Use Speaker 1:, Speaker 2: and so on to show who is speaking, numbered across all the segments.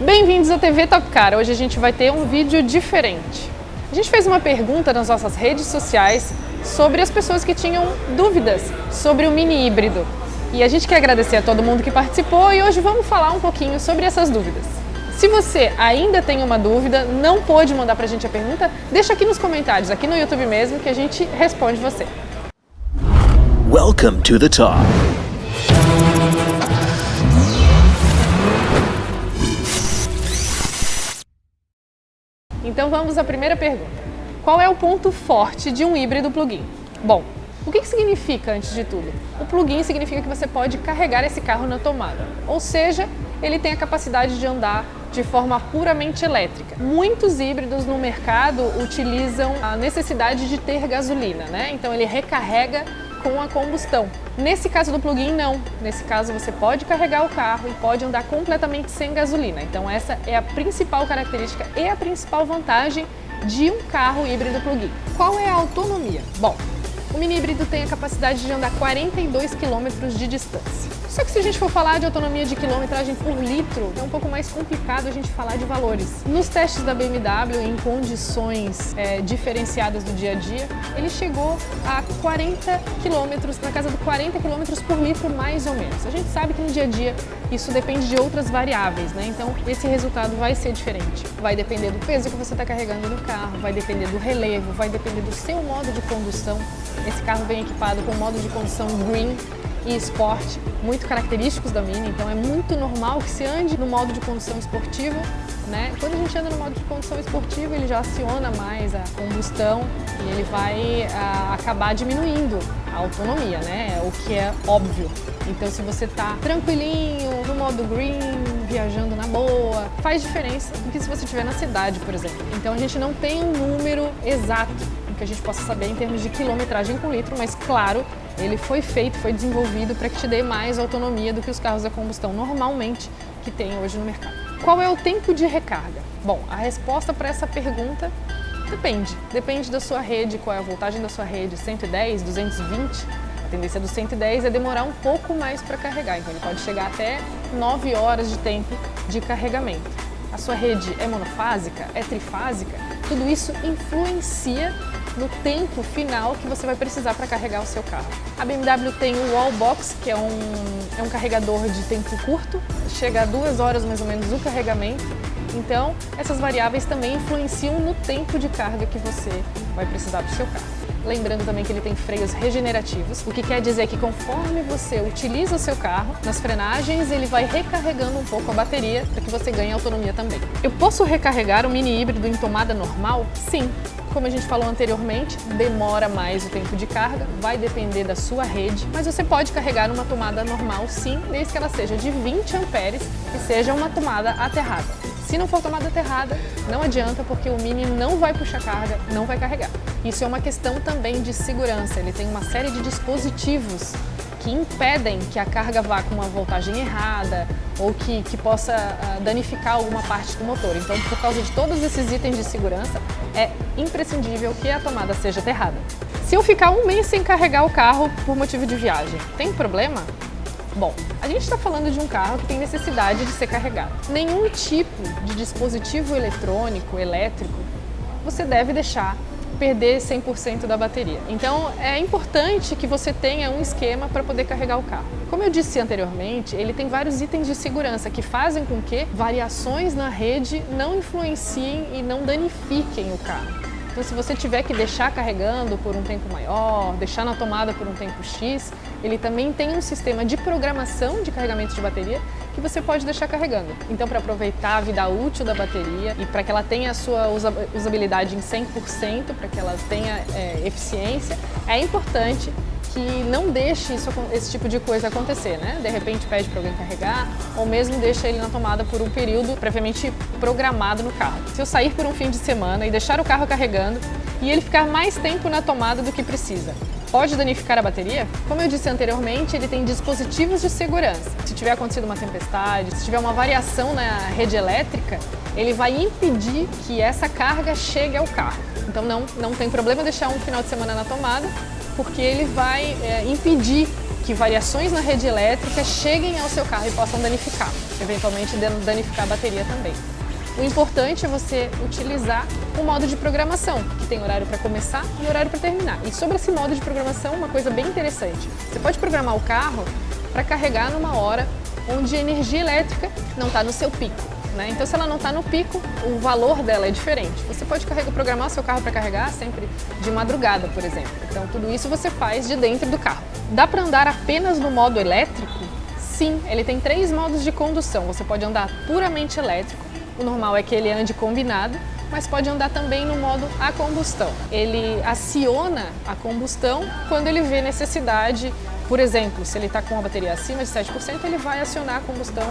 Speaker 1: Bem-vindos à TV Top Car. Hoje a gente vai ter um vídeo diferente. A gente fez uma pergunta nas nossas redes sociais sobre as pessoas que tinham dúvidas sobre o mini híbrido. E a gente quer agradecer a todo mundo que participou e hoje vamos falar um pouquinho sobre essas dúvidas. Se você ainda tem uma dúvida, não pôde mandar pra gente a pergunta, deixa aqui nos comentários, aqui no YouTube mesmo, que a gente responde você.
Speaker 2: Welcome to the top.
Speaker 1: Então vamos à primeira pergunta. Qual é o ponto forte de um híbrido plug-in? Bom, o que significa antes de tudo? O plug-in significa que você pode carregar esse carro na tomada, ou seja, ele tem a capacidade de andar de forma puramente elétrica. Muitos híbridos no mercado utilizam a necessidade de ter gasolina, né? Então ele recarrega com a combustão. Nesse caso do plug-in, não. Nesse caso você pode carregar o carro e pode andar completamente sem gasolina. Então essa é a principal característica e a principal vantagem de um carro híbrido plug-in. Qual é a autonomia? Bom, o mini híbrido tem a capacidade de andar 42 km de distância. Só que se a gente for falar de autonomia de quilometragem por litro, é um pouco mais complicado a gente falar de valores. Nos testes da BMW, em condições diferenciadas do dia a dia, ele chegou a 40 km, na casa de 40 km por litro mais ou menos. A gente sabe que no dia a dia isso depende de outras variáveis, né? Então esse resultado vai ser diferente. Vai depender do peso que você está carregando no carro, vai depender do relevo, vai depender do seu modo de condução. Esse carro vem equipado com modo de condução Green e Sport, muito característicos da Mini, então é muito normal que se ande no modo de condução esportivo, né? Quando a gente anda no modo de condução esportivo, ele já aciona mais a combustão e ele vai acabar diminuindo a autonomia, né? O que é óbvio. Então, se você tá tranquilinho, no modo green, viajando na boa, faz diferença do que se você estiver na cidade, por exemplo. Então, a gente não tem um número exato que a gente possa saber em termos de quilometragem por litro, mas claro, ele foi desenvolvido para que te dê mais autonomia do que os carros a combustão normalmente que tem hoje no mercado. Qual é o tempo de recarga? Bom, a resposta para essa pergunta depende da sua rede, qual é a voltagem da sua rede, 110, 220. A tendência do 110 é demorar um pouco mais para carregar, então ele pode chegar até 9 horas de tempo de carregamento. A sua rede é monofásica, é trifásica, tudo isso influencia no tempo final que você vai precisar para carregar o seu carro. A BMW tem o Wallbox, que é um carregador de tempo curto, chega a 2 horas mais ou menos o carregamento. Então, essas variáveis também influenciam no tempo de carga que você vai precisar do seu carro. Lembrando também que ele tem freios regenerativos, o que quer dizer que conforme você utiliza o seu carro, nas frenagens ele vai recarregando um pouco a bateria para que você ganhe autonomia também. Eu posso recarregar o mini híbrido em tomada normal? Sim. Como a gente falou anteriormente, demora mais o tempo de carga, vai depender da sua rede, mas você pode carregar numa tomada normal sim, desde que ela seja de 20 amperes e seja uma tomada aterrada. Se não for tomada aterrada, não adianta porque o Mini não vai puxar carga, não vai carregar. Isso é uma questão também de segurança, ele tem uma série de dispositivos que impedem que a carga vá com uma voltagem errada ou que possa danificar alguma parte do motor. Então, por causa de todos esses itens de segurança, é imprescindível que a tomada seja aterrada. Se eu ficar um mês sem carregar o carro por motivo de viagem, tem problema? Bom, a gente está falando de um carro que tem necessidade de ser carregado. Nenhum tipo de dispositivo eletrônico, elétrico, você deve deixar perder 100% da bateria. Então é importante que você tenha um esquema para poder carregar o carro. Como eu disse anteriormente, ele tem vários itens de segurança que fazem com que variações na rede não influenciem e não danifiquem o carro. Então, se você tiver que deixar carregando por um tempo maior, deixar na tomada por um tempo X, ele também tem um sistema de programação de carregamento de bateria que você pode deixar carregando. Então, para aproveitar a vida útil da bateria e para que ela tenha a sua usabilidade em 100%, para que ela tenha eficiência, é importante que não deixe esse tipo de coisa acontecer, né? De repente pede para alguém carregar ou mesmo deixa ele na tomada por um período previamente programado no carro. Se eu sair por um fim de semana e deixar o carro carregando e ele ficar mais tempo na tomada do que precisa, pode danificar a bateria? Como eu disse anteriormente, ele tem dispositivos de segurança. Se tiver acontecido uma tempestade, se tiver uma variação na rede elétrica, ele vai impedir que essa carga chegue ao carro. Então não tem problema deixar um final de semana na tomada, porque ele vai impedir que variações na rede elétrica cheguem ao seu carro e possam danificar, eventualmente danificar a bateria também. O importante é você utilizar o modo de programação, que tem horário para começar e horário para terminar. E sobre esse modo de programação, uma coisa bem interessante. Você pode programar o carro para carregar numa hora onde a energia elétrica não está no seu pico, né? Então, se ela não está no pico, o valor dela é diferente. Você pode programar o seu carro para carregar sempre de madrugada, por exemplo. Então, tudo isso você faz de dentro do carro. Dá para andar apenas no modo elétrico? Sim, ele tem 3 modos de condução. Você pode andar puramente elétrico. O normal é que ele ande combinado, mas pode andar também no modo a combustão. Ele aciona a combustão quando ele vê necessidade. Por exemplo, se ele está com a bateria acima de 7%, ele vai acionar a combustão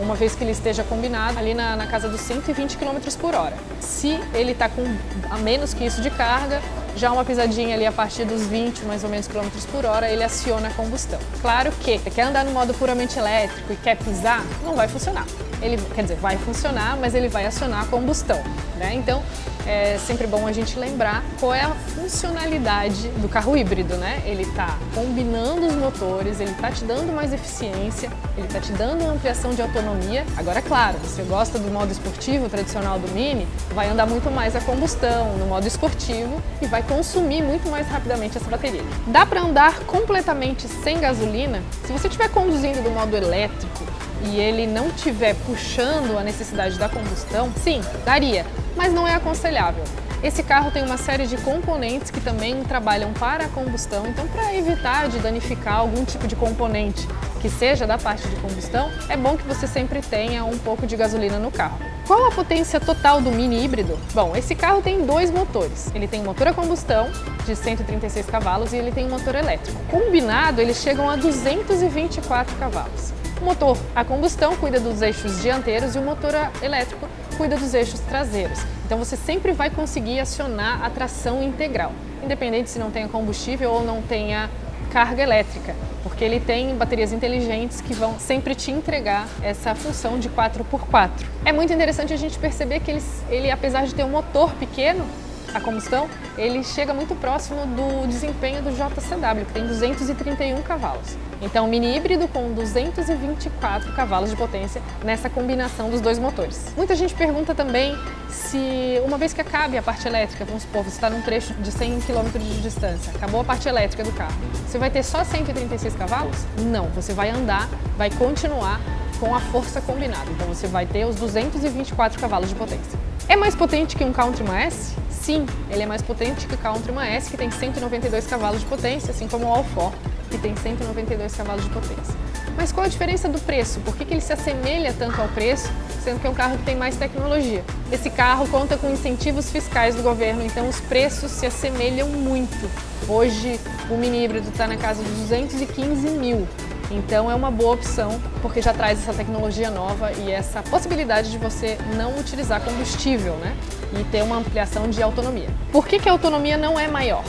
Speaker 1: uma vez que ele esteja combinado ali na casa dos 120 km por hora. Se ele está com a menos que isso de carga, já uma pisadinha ali a partir dos 20 mais ou menos km por hora, ele aciona a combustão. Claro que você quer andar no modo puramente elétrico e quer pisar, não vai funcionar. Ele, quer dizer, vai funcionar, mas ele vai acionar a combustão, né? Então, é sempre bom a gente lembrar qual é a funcionalidade do carro híbrido, né? Ele está combinando os motores, ele está te dando mais eficiência, ele está te dando uma ampliação de autonomia. Agora, claro, você gosta do modo esportivo tradicional do Mini, vai andar muito mais a combustão no modo esportivo e vai consumir muito mais rapidamente essa bateria. Dá para andar completamente sem gasolina? Se você estiver conduzindo do modo elétrico e ele não estiver puxando a necessidade da combustão, sim, daria, mas não é aconselhável. Esse carro tem uma série de componentes que também trabalham para a combustão, então para evitar de danificar algum tipo de componente que seja da parte de combustão, é bom que você sempre tenha um pouco de gasolina no carro. Qual a potência total do Mini híbrido? Bom, esse carro tem 2 motores. Ele tem um motor a combustão de 136 cavalos e ele tem um motor elétrico. Combinado, eles chegam a 224 cavalos. O motor a combustão cuida dos eixos dianteiros e o motor elétrico cuida dos eixos traseiros. Então você sempre vai conseguir acionar a tração integral, independente se não tenha combustível ou não tenha carga elétrica, porque ele tem baterias inteligentes que vão sempre te entregar essa função de 4x4. É muito interessante a gente perceber que ele apesar de ter um motor pequeno, a combustão, ele chega muito próximo do desempenho do JCW, que tem 231 cavalos. Então, mini híbrido com 224 cavalos de potência nessa combinação dos 2 motores. Muita gente pergunta também se, uma vez que acabe a parte elétrica, vamos supor, você está num trecho de 100 km de distância, acabou a parte elétrica do carro, você vai ter só 136 cavalos? Não, você vai andar, vai continuar com a força combinada. Então, você vai ter os 224 cavalos de potência. É mais potente que um Countryman S? Sim, ele é mais potente que o Countryman S, que tem 192 cavalos de potência, assim como o All4, que tem 192 cavalos de potência. Mas qual a diferença do preço? Por que ele se assemelha tanto ao preço, sendo que é um carro que tem mais tecnologia? Esse carro conta com incentivos fiscais do governo, então os preços se assemelham muito. Hoje, o mini híbrido está na casa de 215 mil. Então é uma boa opção, porque já traz essa tecnologia nova e essa possibilidade de você não utilizar combustível, né? E ter uma ampliação de autonomia. Por que a autonomia não é maior?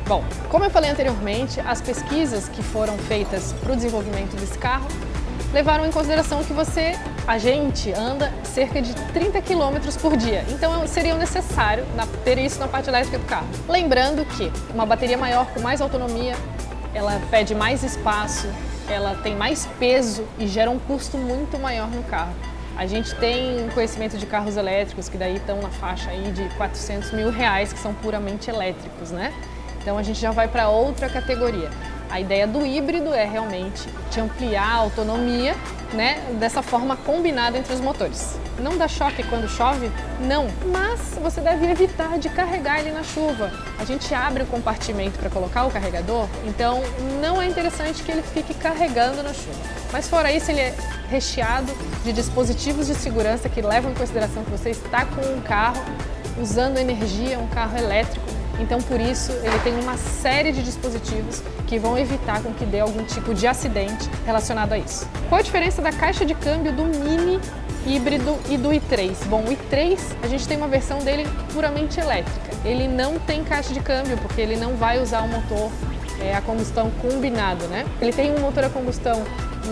Speaker 1: Bom, como eu falei anteriormente, as pesquisas que foram feitas para o desenvolvimento desse carro levaram em consideração que a gente anda cerca de 30 km por dia. Então seria necessário ter isso na parte elétrica do carro. Lembrando que uma bateria maior com mais autonomia, ela pede mais espaço, ela tem mais peso e gera um custo muito maior no carro. A gente tem conhecimento de carros elétricos que daí estão na faixa aí de 400 mil reais, que são puramente elétricos, né? Então a gente já vai para outra categoria. A ideia do híbrido é realmente te ampliar a autonomia, né, dessa forma combinada entre os motores. Não dá choque quando chove? Não, mas você deve evitar de carregar ele na chuva. A gente abre o compartimento para colocar o carregador, então não é interessante que ele fique carregando na chuva. Mas fora isso, ele é recheado de dispositivos de segurança que levam em consideração que você está com um carro usando energia, um carro elétrico. Então, por isso, ele tem uma série de dispositivos que vão evitar com que dê algum tipo de acidente relacionado a isso. Qual a diferença da caixa de câmbio do Mini híbrido e do i3? Bom, o i3, a gente tem uma versão dele puramente elétrica. Ele não tem caixa de câmbio, porque ele não vai usar o motor a combustão combinado, né? Ele tem um motor a combustão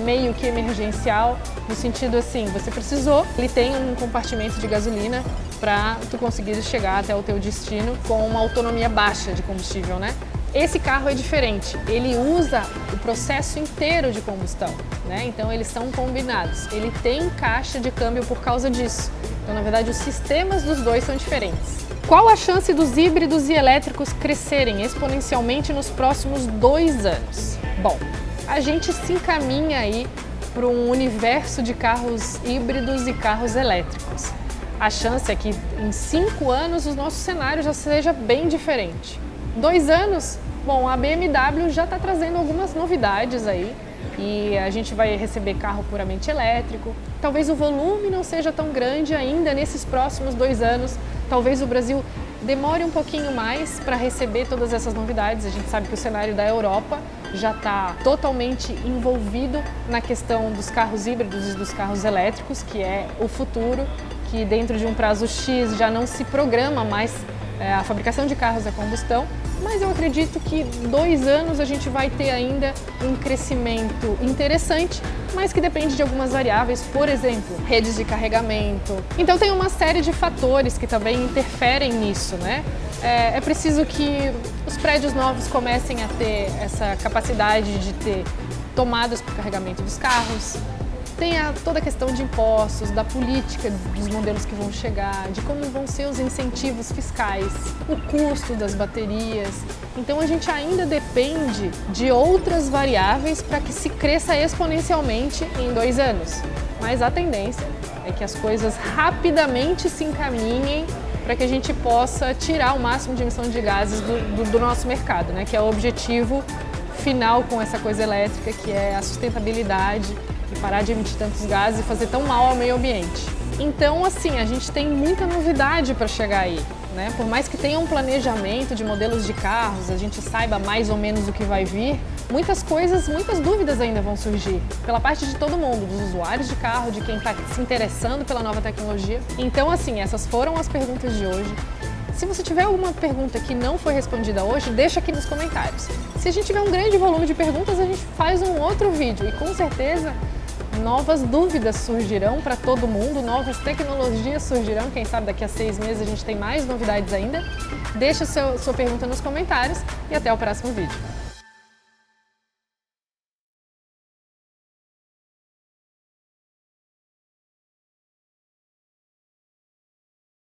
Speaker 1: meio que emergencial, no sentido assim, você precisou, ele tem um compartimento de gasolina para tu conseguir chegar até o teu destino com uma autonomia baixa de combustível, né? Esse carro é diferente, ele usa o processo inteiro de combustão, né? Então eles são combinados. Ele tem caixa de câmbio por causa disso. Então, na verdade, os sistemas dos dois são diferentes. Qual a chance dos híbridos e elétricos crescerem exponencialmente nos próximos 2 anos? Bom, a gente se encaminha aí para um universo de carros híbridos e carros elétricos. A chance é que em 5 anos o nosso cenário já seja bem diferente. 2 anos? Bom, a BMW já está trazendo algumas novidades aí e a gente vai receber carro puramente elétrico. Talvez o volume não seja tão grande ainda nesses próximos 2 anos. Talvez o Brasil demore um pouquinho mais para receber todas essas novidades. A gente sabe que o cenário da Europa já está totalmente envolvido na questão dos carros híbridos e dos carros elétricos, que é o futuro, que dentro de um prazo X já não se programa mais a fabricação de carros a combustão, mas eu acredito que 2 anos a gente vai ter ainda um crescimento interessante, mas que depende de algumas variáveis, por exemplo, redes de carregamento. Então tem uma série de fatores que também interferem nisso, né? É preciso que os prédios novos comecem a ter essa capacidade de ter tomadas para o carregamento dos carros. Tem toda a questão de impostos, da política dos modelos que vão chegar, de como vão ser os incentivos fiscais, o custo das baterias. Então a gente ainda depende de outras variáveis para que se cresça exponencialmente em 2 anos. Mas a tendência é que as coisas rapidamente se encaminhem para que a gente possa tirar o máximo de emissão de gases do nosso mercado, né? Que é o objetivo final com essa coisa elétrica, que é a sustentabilidade e parar de emitir tantos gases e fazer tão mal ao meio ambiente. Então, assim, a gente tem muita novidade para chegar aí, né? Por mais que tenha um planejamento de modelos de carros, a gente saiba mais ou menos o que vai vir, muitas dúvidas ainda vão surgir pela parte de todo mundo, dos usuários de carro, de quem está se interessando pela nova tecnologia. Então, assim, essas foram as perguntas de hoje. Se você tiver alguma pergunta que não foi respondida hoje, deixa aqui nos comentários. Se a gente tiver um grande volume de perguntas, a gente faz um outro vídeo e com certeza novas dúvidas surgirão para todo mundo, novas tecnologias surgirão, quem sabe daqui a 6 meses a gente tem mais novidades ainda. Deixa sua pergunta nos comentários e até o próximo vídeo.